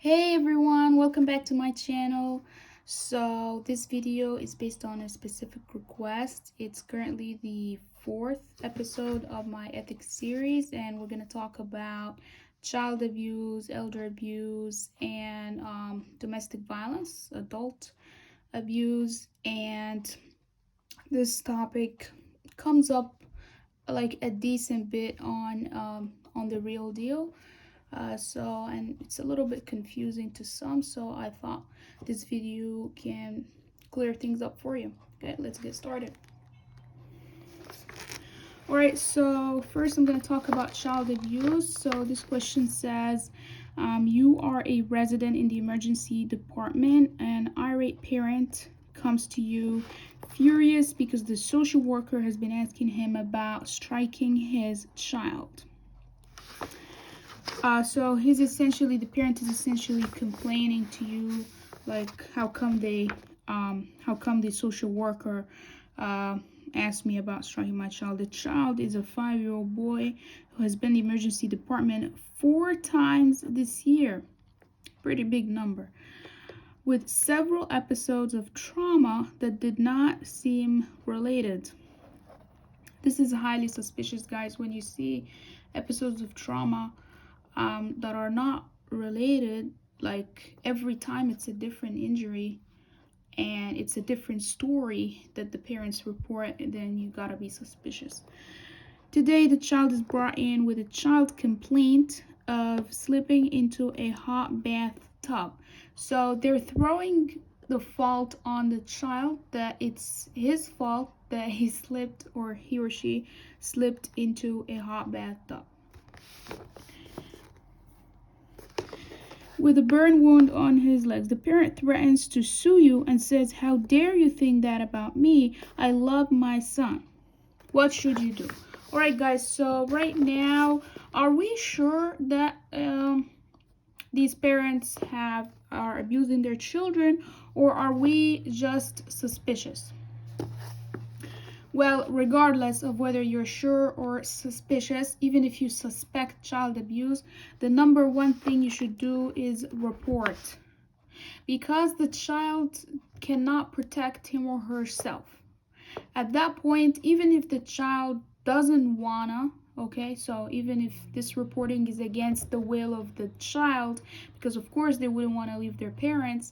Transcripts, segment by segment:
Hey everyone, welcome back to my channel. So this video is based on a specific request. It's currently the fourth episode of my ethics series, and we're going to talk about child abuse, elder abuse, and domestic violence, adult abuse. And this topic comes up like a decent bit on the Real Deal. And it's a little bit confusing to some, so I thought this video can clear things up for you. Okay, let's get started. All right, so first I'm going to talk about child abuse. So this question says, you are a resident in the emergency department. An irate parent comes to you furious because the social worker has been asking him about striking his child. So the parent is essentially complaining to you, like, how come the social worker asked me about striking my child. The child is a 5-year-old boy who has been in the emergency department 4 times this year. Pretty big number. With several episodes of trauma that did not seem related. This is highly suspicious, guys, when you see episodes of trauma that are not related. Like, every time it's a different injury and it's a different story that the parents report, then you gotta be suspicious. Today the child is brought in with a child complaint of slipping into a hot bathtub. So they're throwing the fault on the child, that it's his fault that he slipped, or he or she slipped into a hot bathtub. With a burn wound on his legs, the parent threatens to sue you and says, "How dare you think that about me? I love my son." What should you do? All right, guys, so right now, are we sure that these parents are abusing their children, or are we just suspicious? Well, regardless of whether you're sure or suspicious, even if you suspect child abuse, the number one thing you should do is report. Because the child cannot protect him or herself. At that point, even if the child doesn't wanna, okay, so even if this reporting is against the will of the child, because of course they wouldn't want to leave their parents,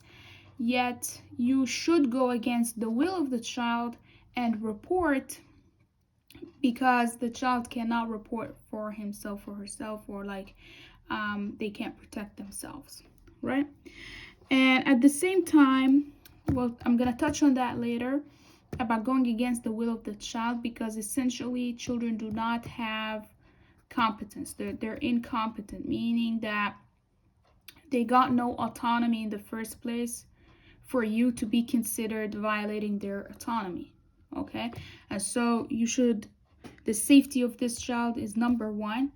yet you should go against the will of the child and report, because the child cannot report for himself or herself, or like they can't protect themselves, right? And at the same time, well, I'm gonna touch on that later about going against the will of the child, because essentially children do not have competence. They're incompetent, meaning that they got no autonomy in the first place for you to be considered violating their autonomy. Okay, and so the safety of this child is number one.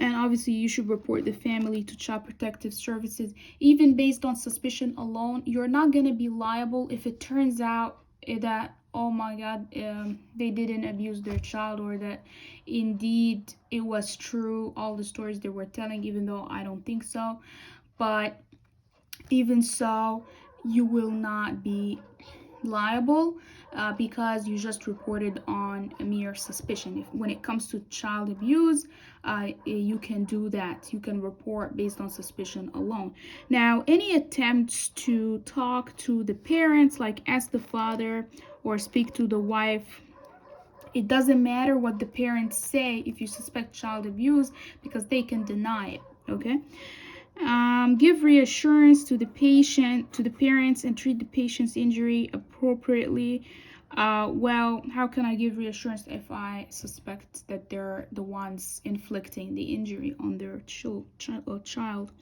And obviously you should report the family to Child Protective Services. Even based on suspicion alone, you're not going to be liable if it turns out that, oh my god, they didn't abuse their child, or that indeed it was true, all the stories they were telling, even though I don't think so. But even so, you will not be liable because you just reported on a mere suspicion. When it comes to child abuse, you can do that. You can report based on suspicion alone. Now, any attempts to talk to the parents, like ask the father or speak to the wife, it doesn't matter what the parents say if you suspect child abuse, because they can deny it. Okay. Give reassurance to the patient, to the parents, and treat the patient's injury appropriately. Well, how can I give reassurance if I suspect that they're the ones inflicting the injury on their child?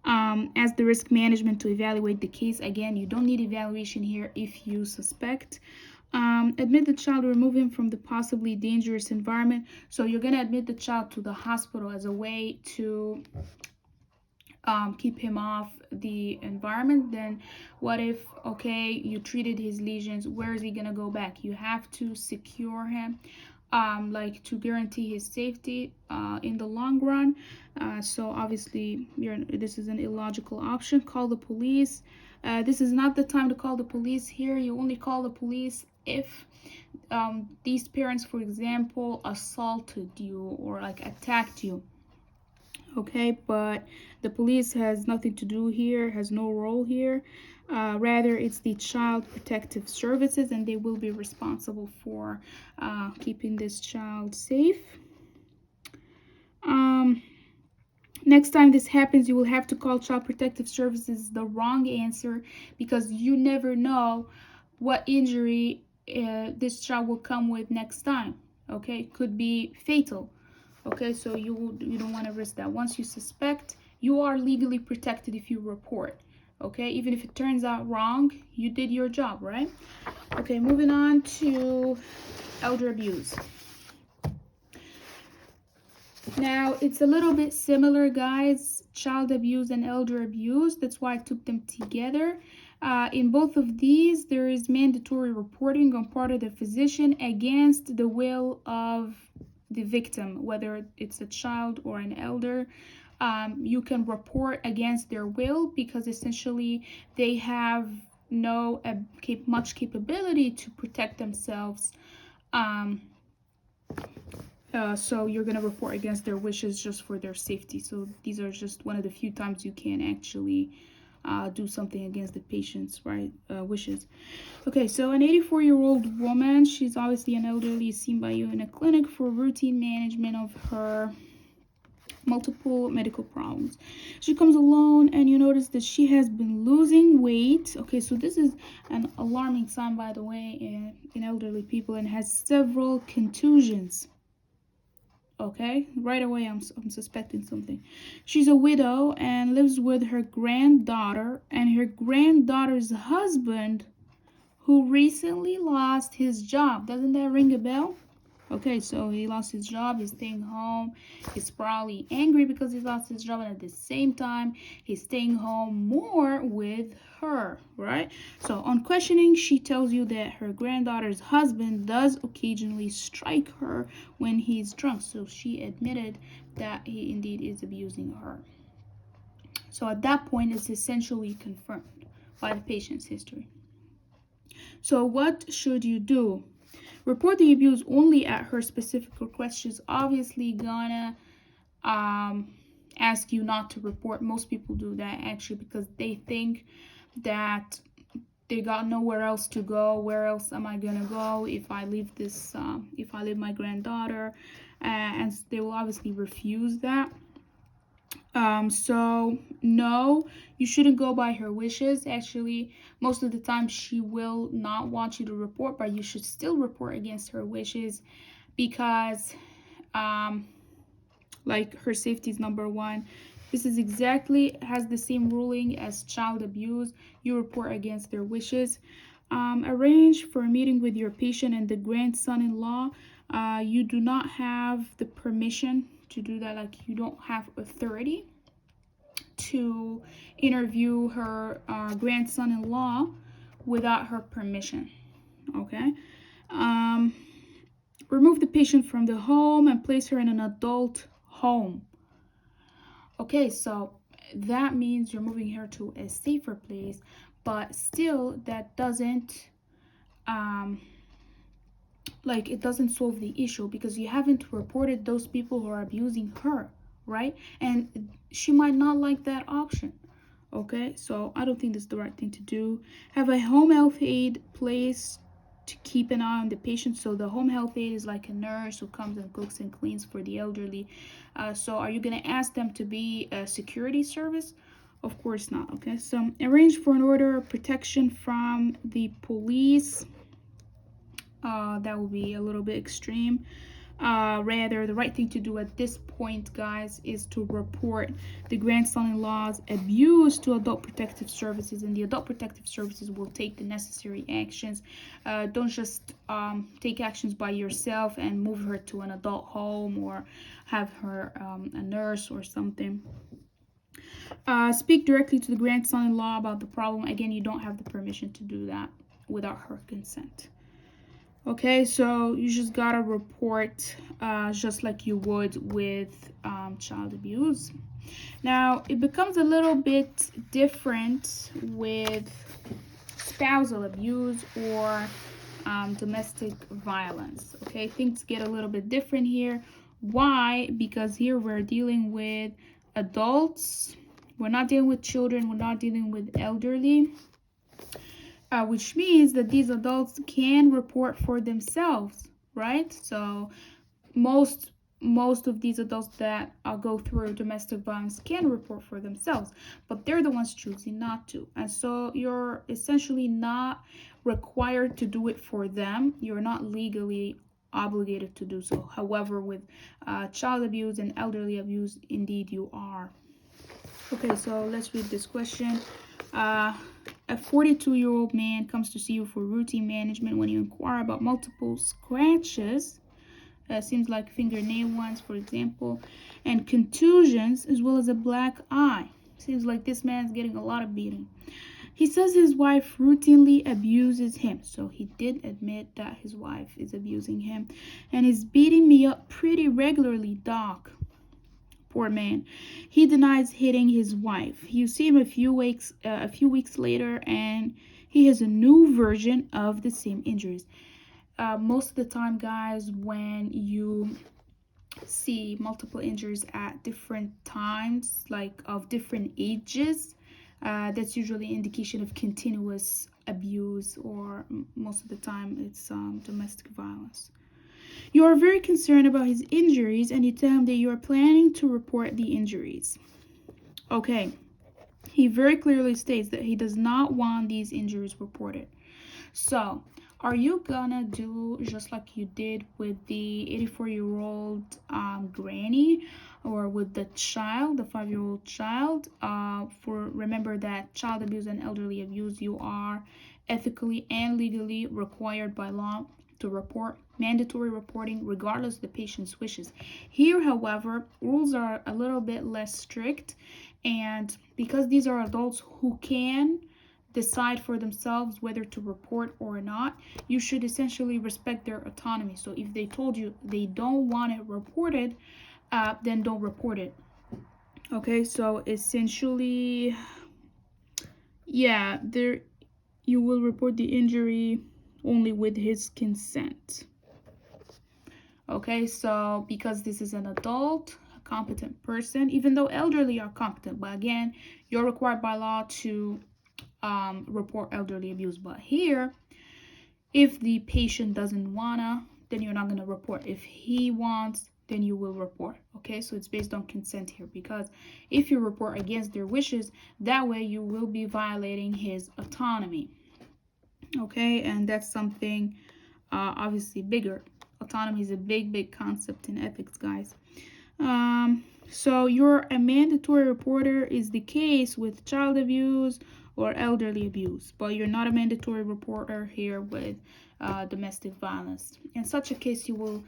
As the risk management to evaluate the case. Again, you don't need evaluation here if you suspect. Admit the child, remove him from the possibly dangerous environment. So you're going to admit the child to the hospital as a way to keep him off the environment. Then what if, okay, you treated his lesions, where is he gonna go back? You have to secure him like to guarantee his safety in the long run. So obviously this is an illogical option. Call the police. This is not the time to call the police here. You only call the police if these parents, for example, assaulted you or like attacked you. Okay, but the police has nothing to do here, has no role here. Rather, it's the Child Protective Services, and they will be responsible for keeping this child safe. Next time this happens, you will have to call Child Protective Services. The wrong answer, because you never know what injury this child will come with next time. Okay, could be fatal. Okay, so you don't want to risk that. Once you suspect, you are legally protected if you report. Okay, even if it turns out wrong, you did your job, right? Okay, moving on to elder abuse. Now, it's a little bit similar, guys, child abuse and elder abuse. That's why I took them together. In both of these, there is mandatory reporting on part of the physician against the will of the victim, whether it's a child or an elder. You can report against their will because essentially they have no much capability to protect themselves. So you're going to report against their wishes just for their safety. So these are just one of the few times you can actually do something against the patient's wishes. Okay, so an 84-year-old woman, she's obviously an elderly, is seen by you in a clinic for routine management of her multiple medical problems. She comes alone and you notice that she has been losing weight. Okay, so this is an alarming sign, by the way, in elderly people, and has several contusions. Okay, right away I'm suspecting something. She's a widow and lives with her granddaughter and her granddaughter's husband, who recently lost his job. Doesn't that ring a bell? Okay, so he lost his job, he's staying home. He's probably angry because he lost his job, and at the same time, he's staying home more with her, right? So on questioning, she tells you that her granddaughter's husband does occasionally strike her when he's drunk. So she admitted that he indeed is abusing her. So at that point, it's essentially confirmed by the patient's history. So what should you do? Report the abuse only at her specific request. She's obviously gonna ask you not to report. Most people do that actually because they think that they got nowhere else to go. Where else am I gonna go if I leave this? If I leave my granddaughter, and they will obviously refuse that. So no, you shouldn't go by her wishes. Actually, most of the time she will not want you to report, but you should still report against her wishes because like her safety is number one. This is exactly has the same ruling as child abuse. You report against their wishes. Arrange for a meeting with your patient and the grandson-in-law. You do not have the permission to do that. Like, you don't have authority to interview her grandson-in-law without her permission. Okay. Remove the patient from the home and place her in an adult home. Okay, so that means you're moving her to a safer place, but still that doesn't it doesn't solve the issue because you haven't reported those people who are abusing her, right? And she might not like that option. Okay, so I don't think that's the right thing to do. Have a home health aide place to keep an eye on the patient. So the home health aide is like a nurse who comes and cooks and cleans for the elderly. So are you going to ask them to be a security service? Of course not. Okay, so arrange for an order of protection from the police. That will be a little bit extreme. Rather, the right thing to do at this point, guys, is to report the grandson-in-law's abuse to Adult Protective Services, and the Adult Protective Services will take the necessary actions. Don't just take actions by yourself and move her to an adult home or have her a nurse or something. Speak directly to the grandson-in-law about the problem. Again, you don't have the permission to do that without her consent. Okay, so you just gotta report just like you would with child abuse. Now, it becomes a little bit different with spousal abuse or domestic violence. Okay, things get a little bit different here. Why? Because here we're dealing with adults. We're not dealing with children. We're not dealing with elderly, which means that these adults can report for themselves, right? So most most of these adults that go through domestic violence can report for themselves, but they're the ones choosing not to, and so you're essentially not required to do it for them. You're not legally obligated to do so. However, with child abuse and elderly abuse, indeed you are. Okay, so let's read this question. A 42-year-old man comes to see you for routine management. When you inquire about multiple scratches, seems like fingernail ones, for example, and contusions, as well as a black eye. Seems like this man's getting a lot of beating. He says his wife routinely abuses him. So he did admit that his wife is abusing him and is beating me up pretty regularly, doc. Poor man. He denies hitting his wife. You see him a few weeks later, and he has a new version of the same injuries. Most of the time, guys, when you see multiple injuries at different times, like of different ages, that's usually indication of continuous abuse, or most of the time it's domestic violence. You are very concerned about his injuries, and you tell him that you are planning to report the injuries. Okay, he very clearly states that he does not want these injuries reported. So, are you gonna do just like you did with the 84-year-old granny, or with the child, the 5-year-old child? Remember that child abuse and elderly abuse, you are ethically and legally required by law to report, mandatory reporting regardless of the patient's wishes. Here, however, rules are a little bit less strict, and because these are adults who can decide for themselves whether to report or not, you should essentially respect their autonomy. So if they told you they don't want it reported, then don't report it. Okay, so essentially, yeah, there you will report the injury only with his consent. Okay, so because this is an adult, a competent person, even though elderly are competent, but again, you're required by law to report elderly abuse. But here, if the patient doesn't wanna, then you're not gonna report. If he wants, then you will report. Okay, so it's based on consent here, because if you report against their wishes, that way you will be violating his autonomy. Okay, and that's something obviously bigger. Autonomy is a big concept in ethics, guys. So you're a mandatory reporter is the case with child abuse or elderly abuse, but you're not a mandatory reporter here with domestic violence. In such a case, you will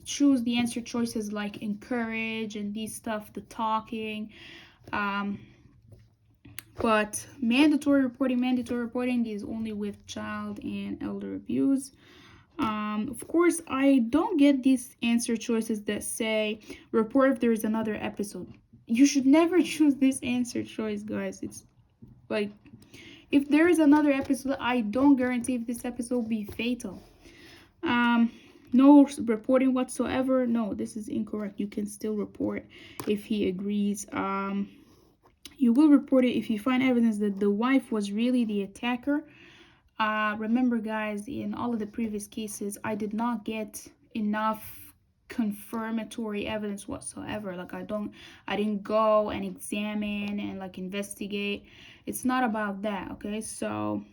choose the answer choices like encourage and these stuff, the talking. But mandatory reporting is only with child and elder abuse. Of course, I don't get these answer choices that say report if there is another episode. You should never choose this answer choice, guys. It's like, if there is another episode, I don't guarantee if this episode will be fatal. No reporting whatsoever. No, this is incorrect. You can still report if he agrees. You will report it if you find evidence that the wife was really the attacker. Remember, guys, in all of the previous cases, I did not get enough confirmatory evidence whatsoever. Like, I didn't go and examine and like investigate. It's not about that. Okay, so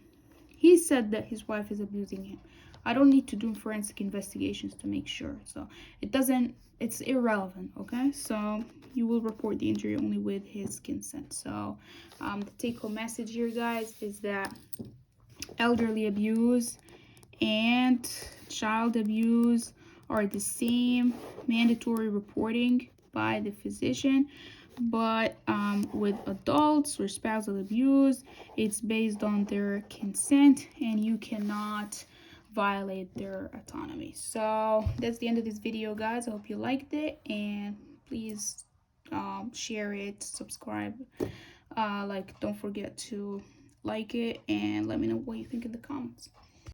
he said that his wife is abusing him. I don't need to do forensic investigations to make sure. So it's irrelevant. Okay, so you will report the injury only with his consent. So the take-home message here, guys, is that elderly abuse and child abuse are the same, mandatory reporting by the physician, but with adults or spousal abuse, it's based on their consent, and you cannot violate their autonomy. So that's the end of this video, guys. I hope you liked it, and please share it, subscribe, like don't forget to like it, and let me know what you think in the comments.